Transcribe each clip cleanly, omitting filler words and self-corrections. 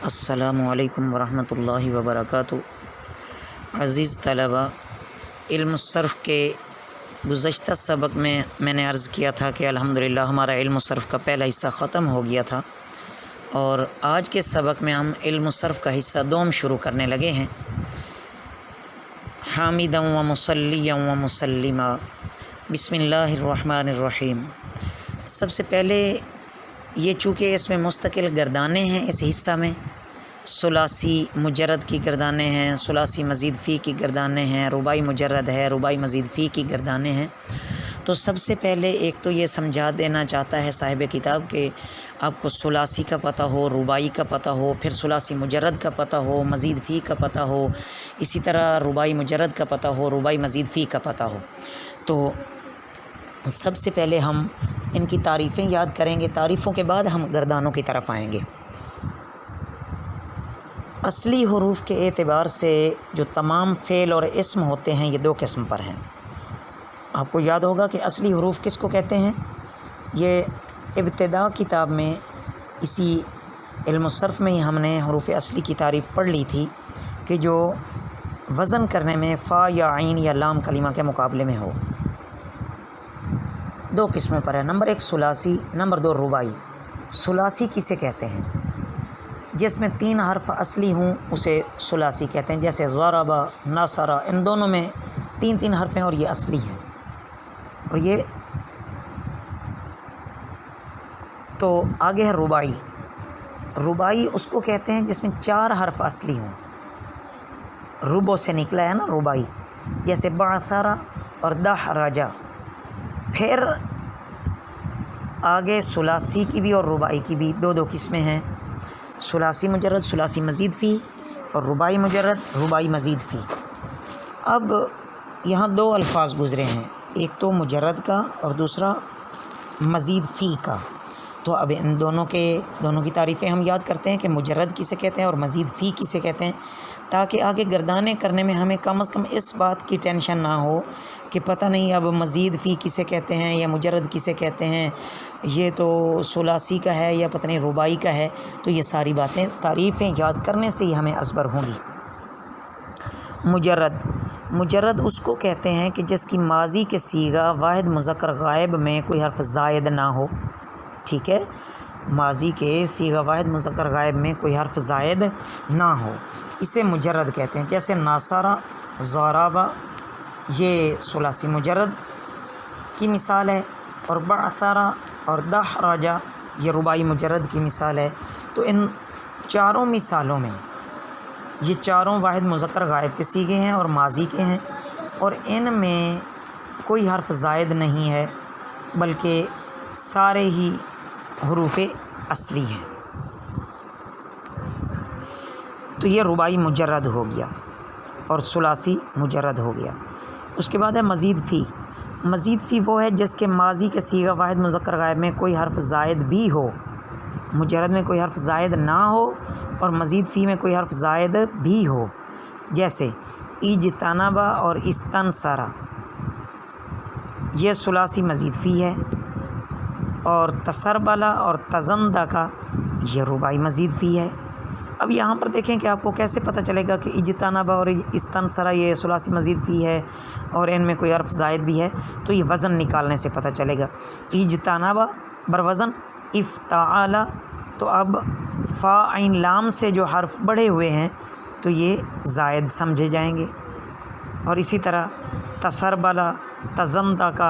السلام علیکم ورحمۃ اللہ وبرکاتہ۔ عزیز طلبہ، علم الصرف کے گزشتہ سبق میں نے عرض کیا تھا کہ الحمدللہ ہمارا علم الصرف کا پہلا حصہ ختم ہو گیا تھا، اور آج کے سبق میں ہم علم الصرف کا حصہ دوم شروع کرنے لگے ہیں۔ حامدا و مصلیا و مسلما، بسم اللہ الرحمن الرحیم۔ سب سے پہلے یہ چونکہ اس میں مستقل گردانیں ہیں، اس حصہ میں ثلاثی مجرد کی گردانیں ہیں، ثلاثی مزید فی کی گردانیں ہیں، رباعی مجرد ہے، رباعی مزید فی کی گردانیں ہیں۔ تو سب سے پہلے ایک تو یہ سمجھا دینا چاہتا ہے صاحب کتاب کہ آپ کو ثلاثی کا پتہ ہو، رباعی کا پتہ ہو، پھر ثلاثی مجرد کا پتہ ہو، مزید فی کا پتہ ہو، اسی طرح رباعی مجرد کا پتہ ہو، رباعی مزید فی کا پتہ ہو۔ تو سب سے پہلے ہم ان کی تعریفیں یاد کریں گے، تعریفوں کے بعد ہم گردانوں کی طرف آئیں گے۔ اصلی حروف کے اعتبار سے جو تمام فعل اور اسم ہوتے ہیں، یہ دو قسم پر ہیں۔ آپ کو یاد ہوگا کہ اصلی حروف کس کو کہتے ہیں؟ یہ ابتدا کتاب میں اسی علم الصرف میں ہی ہم نے حروف اصلی کی تعریف پڑھ لی تھی کہ جو وزن کرنے میں فا یا عین یا لام کلمہ کے مقابلے میں ہو۔ دو قسموں پر ہے، نمبر ایک ثلاثی، نمبر دو رباعی۔ ثلاثی کسے کہتے ہیں؟ جس میں 3 حرف اصلی ہوں اسے ثلاثی کہتے ہیں، جیسے ضرب، نصر، ان دونوں میں 3 حرف ہیں اور یہ اصلی ہیں۔ اور یہ تو آگے ہے رباعی۔ رباعی اس کو کہتے ہیں جس میں 4 حرف اصلی ہوں، ربو سے نکلا ہے نا رباعی، جیسے بعثر اور دحرج۔ پھر آگے ثلاثی کی بھی اور رباعی کی بھی دو قسمیں ہیں، ثلاثی مجرد، ثلاثی مزید فی، اور رباعی مجرد، رباعی مزید فی۔ اب یہاں 2 الفاظ گزرے ہیں، ایک تو مجرد کا اور دوسرا مزید فی کا۔ تو اب ان دونوں کی تعریفیں ہم یاد کرتے ہیں کہ مجرد کسے کہتے ہیں اور مزید فی کسے کہتے ہیں، تاکہ آگے گردانے کرنے میں ہمیں کم از کم اس بات کی ٹینشن نہ ہو کہ پتہ نہیں اب مزید فی کسے کہتے ہیں یا مجرد کسے کہتے ہیں، یہ تو ثلاثی کا ہے یا پتہ نہیں رباعی کا ہے۔ تو یہ ساری باتیں تعریفیں یاد کرنے سے ہی ہمیں ازبر ہوں گی۔ مجرد اس کو کہتے ہیں کہ جس کی ماضی کے صیغہ واحد مذکر غائب میں کوئی حرف زائد نہ ہو، ٹھیک ہے، ماضی کے صیغہ واحد مذکر غائب میں کوئی حرف زائد نہ ہو، اسے مجرد کہتے ہیں۔ جیسے ناصرہ، ضربہ، یہ ثلاثی مجرد کی مثال ہے، اور بعثرہ اور دحرج یہ رباعی مجرد کی مثال ہے۔ تو ان چاروں مثالوں میں یہ چاروں واحد مذکر غائب کے صیغے ہیں اور ماضی کے ہیں، اور ان میں کوئی حرف زائد نہیں ہے بلکہ سارے ہی حروف اصلی ہیں۔ تو یہ رباعی مجرد ہو گیا اور ثلاثی مجرد ہو گیا۔ اس کے بعد ہے مزید فی۔ مزید فی وہ ہے جس کے ماضی کے صیغہ واحد مذکر غائب میں کوئی حرف زائد بھی ہو، مجرد میں کوئی حرف زائد نہ ہو اور مزید فی میں کوئی حرف زائد بھی ہو، جیسے اجتنب اور استنصر، یہ ثلاثی مزید فی ہے، اور تسربل اور تزندق یہ رباعی مزید فی ہے۔ اب یہاں پر دیکھیں کہ آپ کو کیسے پتہ چلے گا کہ اجتنب اور استنصر یہ ثلاثی مزید فی ہے اور ان میں کوئی حرف زائد بھی ہے؟ تو یہ وزن نکالنے سے پتہ چلے گا۔ اجتنب بروزن افتعال، تو اب فا عین لام سے جو حرف بڑھے ہوئے ہیں تو یہ زائد سمجھے جائیں گے، اور اسی طرح تسربل، تزندق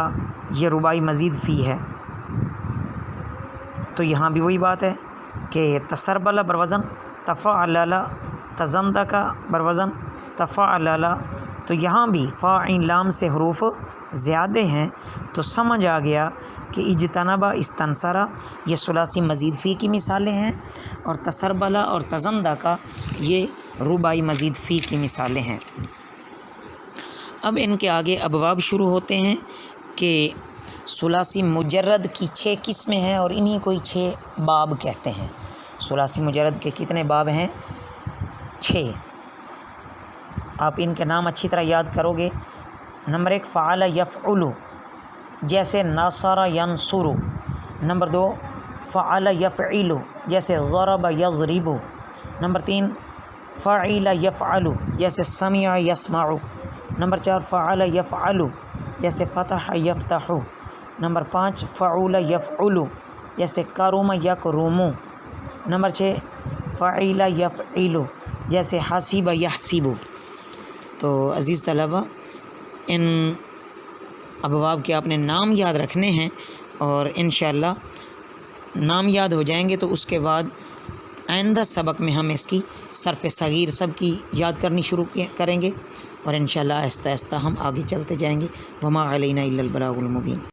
یہ رباعی مزید فی ہے۔ تو یہاں بھی وہی بات ہے کہ تسربل بروزن تفعلل، تزندق بروزن تفعلل، تو یہاں بھی فا عین لام سے حروف زیادہ ہیں، تو سمجھ آ گیا کہ اجتنب، استنصر یہ ثلاثی مزید فی کی مثالیں ہیں، اور تسربل اور تزندق یہ رباعی مزید فی کی مثالیں ہیں۔ اب ان کے آگے ابواب شروع ہوتے ہیں کہ ثلاثی مجرد کی 6 قسمیں ہیں اور انہی کو 6 باب کہتے ہیں۔ ثلاثی مجرد کے کتنے باب ہیں؟ 6۔ آپ ان کے نام اچھی طرح یاد کرو گے۔ نمبر 1 فعل یفعل، جیسے ناصر ینصر۔ نمبر 2 فعل یفعل، جیسے ضرب یضرب۔ نمبر 3 فعل یفعل جیسے سمع یسمع. نمبر 4 فعل یفعل جیسے فتح یفتح. نمبر 5 فعول یفعل جیسے کرم یکرم. نمبر 6 فعل یفعل جیسے حسب یحسب. تو عزیز طلبہ ان ابواب کے آپ نے نام یاد رکھنے ہیں، اور انشاءاللہ نام یاد ہو جائیں گے تو اس کے بعد آئندہ سبق میں ہم اس کی صرف صغیر سب کی یاد کرنی شروع کریں گے، اور انشاءاللہ آہستہ آہستہ ہم آگے چلتے جائیں گے. وما علینا الا البلاغ المبین.